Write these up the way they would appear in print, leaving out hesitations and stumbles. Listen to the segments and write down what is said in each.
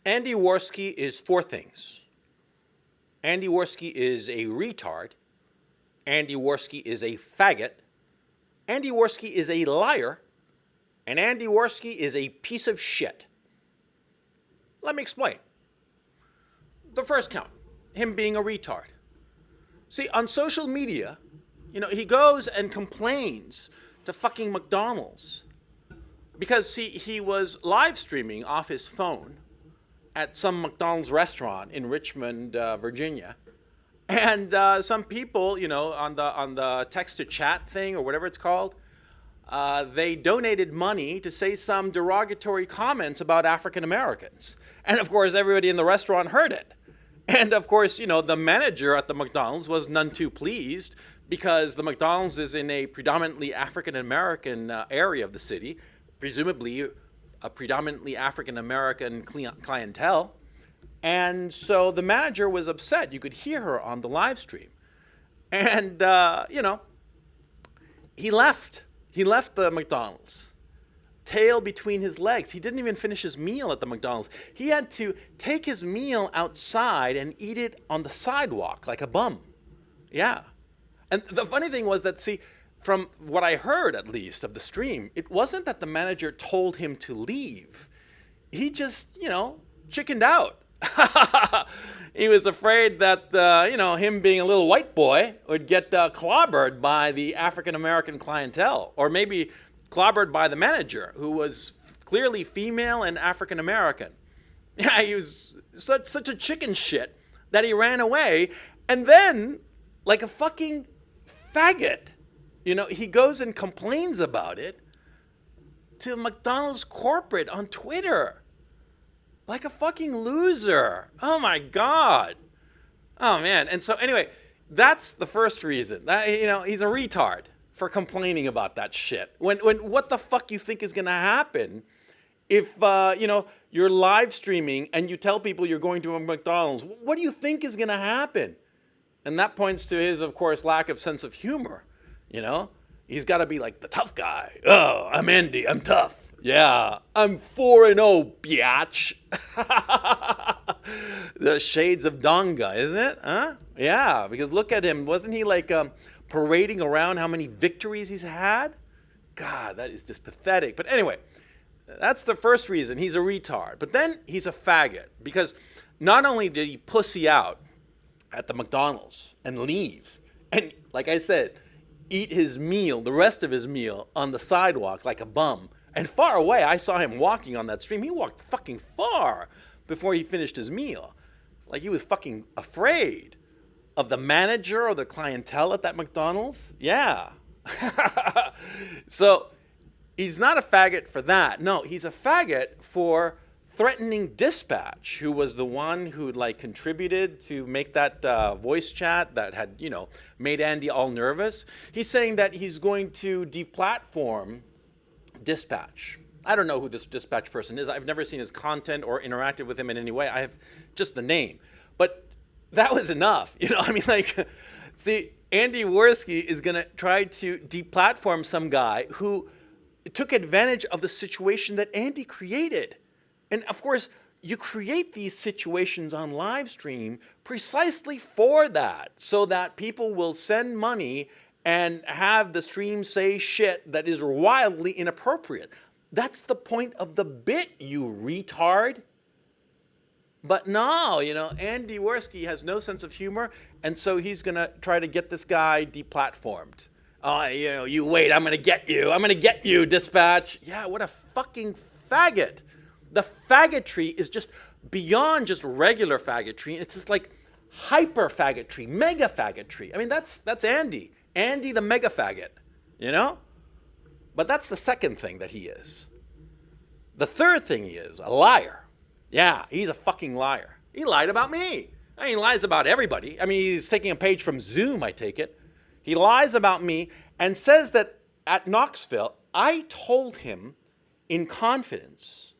Andy Warski is four things. Andy Warski is a retard. Andy Warski is a faggot. Andy Warski is a liar. And Andy Warski is a piece of shit. Let me explain. The first count, him being a retard. See, on social media, he goes and complains to fucking McDonald's because, see, he was live streaming off his phone at some McDonald's restaurant in Richmond, Virginia. And some people, on the text-to-chat thing or whatever it's called, they donated money to say some derogatory comments about African Americans. And of course, everybody in the restaurant heard it. And of course, the manager at the McDonald's was none too pleased because the McDonald's is in a predominantly African American area of the city, presumably a predominantly African American clientele. And so the manager was upset. You could hear her on the live stream. And, he left. He left the McDonald's, tail between his legs. He didn't even finish his meal at the McDonald's. He had to take his meal outside and eat it on the sidewalk like a bum. Yeah. And the funny thing was that, see, from what I heard, at least, of the stream, it wasn't that the manager told him to leave. He just, chickened out. He was afraid that, him being a little white boy would get clobbered by the African-American clientele, or maybe clobbered by the manager, who was clearly female and African-American. Yeah, he was such a chicken shit that he ran away, and then, like a fucking faggot, he goes and complains about it to McDonald's corporate on Twitter. Like a fucking loser. Oh my God. Oh man. And so anyway, that's the first reason. He's a retard for complaining about that shit. When what the fuck you think is gonna happen if you're live streaming and you tell people you're going to a McDonald's? What do you think is gonna happen? And that points to his, of course, lack of sense of humor. He's got to be like the tough guy. Oh, I'm Andy. I'm tough. Yeah, I'm 4-0, biatch. The shades of Donga, isn't it? Huh? Yeah, because look at him. Wasn't he like parading around how many victories he's had? God, that is just pathetic. But anyway, that's the first reason. He's a retard. But then he's a faggot because not only did he pussy out at the McDonald's and leave, and like I said, eat his meal, the rest of his meal, on the sidewalk like a bum. And far away, I saw him walking on that stream. He walked fucking far before he finished his meal. Like he was fucking afraid of the manager or the clientele at that McDonald's. Yeah. So he's not a faggot for that. No, he's a faggot for threatening Dispatch, who was the one who contributed to make that voice chat that had, made Andy all nervous. He's saying that he's going to deplatform Dispatch. I don't know who this Dispatch person is. I've never seen his content or interacted with him in any way. I have just the name. But that was enough. See, Andy Warski is going to try to deplatform some guy who took advantage of the situation that Andy created. And of course, you create these situations on live stream precisely for that, so that people will send money and have the stream say shit that is wildly inappropriate. That's the point of the bit, you retard. But no, Andy Warski has no sense of humor, and so he's going to try to get this guy deplatformed. Oh, you wait, I'm going to get you. I'm going to get you, Dispatch. Yeah, what a fucking faggot. The faggotry is just beyond just regular faggotry. It's just like hyper faggotry, mega faggotry. I mean, that's Andy. Andy the mega faggot, But that's the second thing that he is. The third thing he is, a liar. Yeah, he's a fucking liar. He lied about me. I mean, he lies about everybody. I mean, he's taking a page from Zoom, I take it. He lies about me and says that at Knoxville, I told him in confidence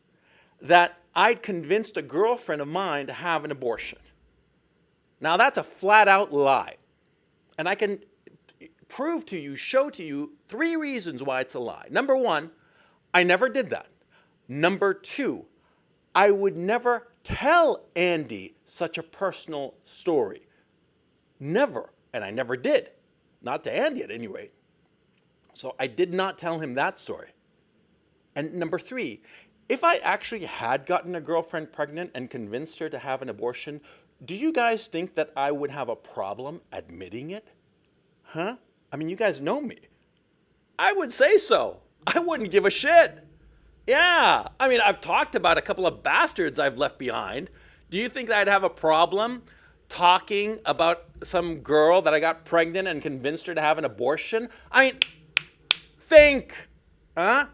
that I'd convinced a girlfriend of mine to have an abortion. Now, that's a flat-out lie. And I can prove to you, show to you 3 reasons why it's a lie. Number 1, I never did that. Number 2, I would never tell Andy such a personal story. Never. And I never did. Not to Andy at any rate. So I did not tell him that story. And number 3, if I actually had gotten a girlfriend pregnant and convinced her to have an abortion, do you guys think that I would have a problem admitting it? Huh? I mean, you guys know me. I would say so. I wouldn't give a shit. Yeah. I mean, I've talked about a couple of bastards I've left behind. Do you think that I'd have a problem talking about some girl that I got pregnant and convinced her to have an abortion? I mean, think. Huh?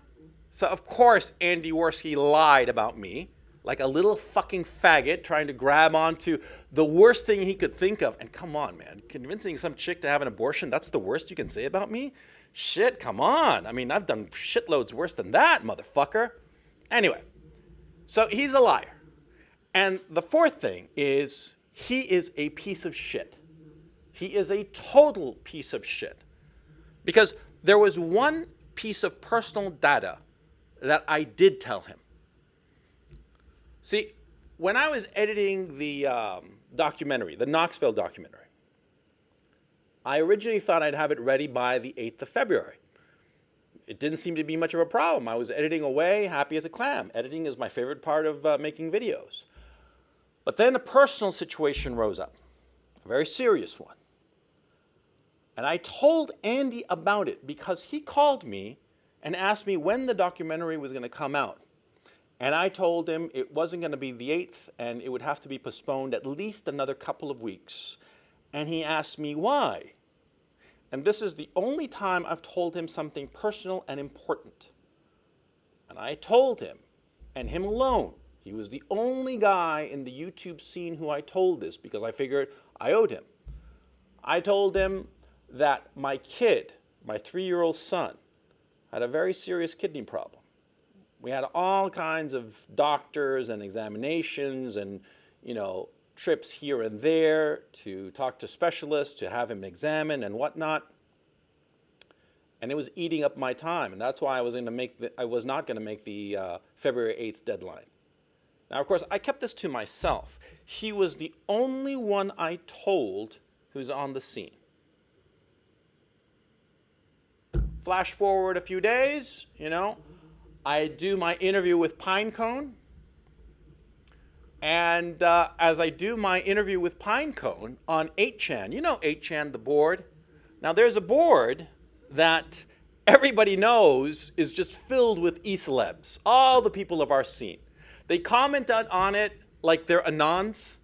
So, of course, Andy Warski lied about me like a little fucking faggot trying to grab onto the worst thing he could think of. And come on, man. Convincing some chick to have an abortion, that's the worst you can say about me? Shit, come on. I mean, I've done shitloads worse than that, motherfucker. Anyway, so he's a liar. And the 4th thing is he is a piece of shit. He is a total piece of shit. Because there was one piece of personal data that I did tell him. See, when I was editing the documentary, the Knoxville documentary, I originally thought I'd have it ready by the 8th of February. It didn't seem to be much of a problem. I was editing away, happy as a clam. Editing is my favorite part of making videos. But then a personal situation rose up, a very serious one. And I told Andy about it because he called me and asked me when the documentary was going to come out. And I told him it wasn't going to be the 8th and it would have to be postponed at least another couple of weeks. And he asked me why. And this is the only time I've told him something personal and important. And I told him, and him alone, he was the only guy in the YouTube scene who I told this because I figured I owed him. I told him that my kid, my 3-year-old son, had a very serious kidney problem. We had all kinds of doctors and examinations and, trips here and there to talk to specialists, to have him examined and whatnot. And it was eating up my time. And that's why I was not going to make the February 8th deadline. Now, of course, I kept this to myself. He was the only one I told who's on the scene. Flash forward a few days, I do my interview with Pinecone. And as I do my interview with Pinecone on 8chan, 8chan, the board? Now, there's a board that everybody knows is just filled with e-celebs, all the people of our scene. They comment on it like they're anons,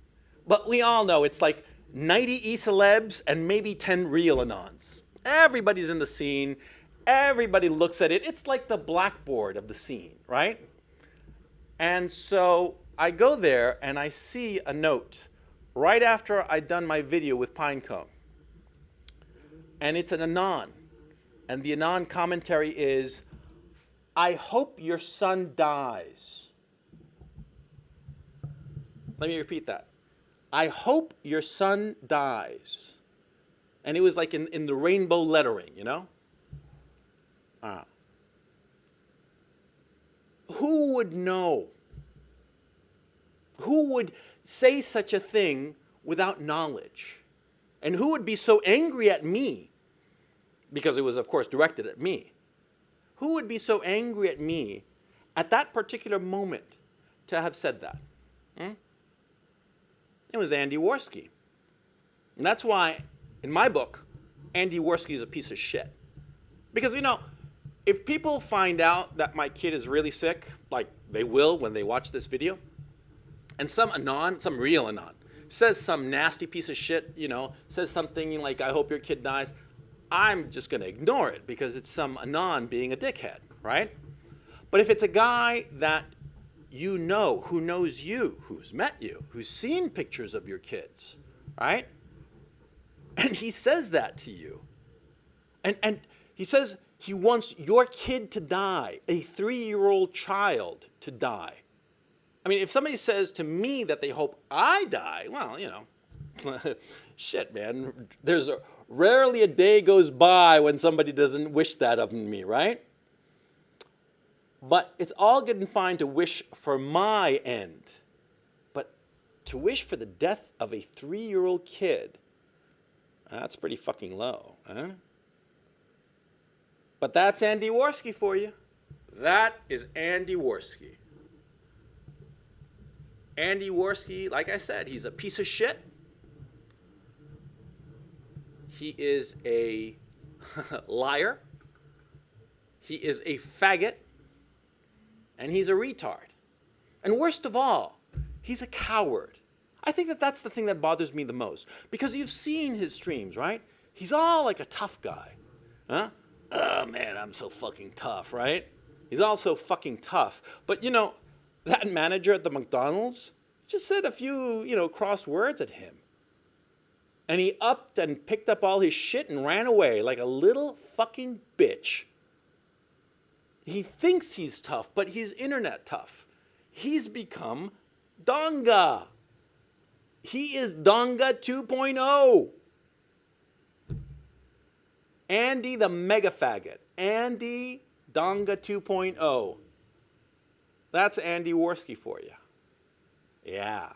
but we all know it's like 90 e-celebs and maybe 10 real anons. Everybody's in the scene. Everybody looks at it. It's like the blackboard of the scene, right? And so I go there and I see a note right after I'd done my video with Pinecone. And it's an anon. And the anon commentary is, I hope your son dies. Let me repeat that. I hope your son dies. And it was like in the rainbow lettering, Who would know? Who would say such a thing without knowledge? And who would be so angry at me? Because it was, of course, directed at me. Who would be so angry at me at that particular moment to have said that? It was Andy Warski. And that's why, in my book, Andy Warski is a piece of shit. Because, if people find out that my kid is really sick, like they will when they watch this video, and some real anon, says some nasty piece of shit, says something like, I hope your kid dies, I'm just going to ignore it because it's some anon being a dickhead, right? But if it's a guy that who knows you, who's met you, who's seen pictures of your kids, right? And he says that to you. And he says he wants your kid to die, a 3-year-old child to die. I mean, if somebody says to me that they hope I die, well, shit, man. Rarely a day goes by when somebody doesn't wish that of me, right? But it's all good and fine to wish for my end. to wish for the death of a 3-year-old kid. That's pretty fucking low, huh? But that's Andy Warski for you. That is Andy Warski. Andy Warski, like I said, he's a piece of shit. He is a liar. He is a faggot. And he's a retard. And worst of all, he's a coward. I think that that's the thing that bothers me the most. Because you've seen his streams, right? He's all like a tough guy. Huh? Oh, man, I'm so fucking tough, right? He's all so fucking tough. But, you know, that manager at the McDonald's just said a few, cross words at him. And he upped and picked up all his shit and ran away like a little fucking bitch. He thinks he's tough, but he's internet tough. He's become Donga. He is Donga 2.0. Andy the mega faggot. Andy Donga 2.0. That's Andy Warski for you. Yeah.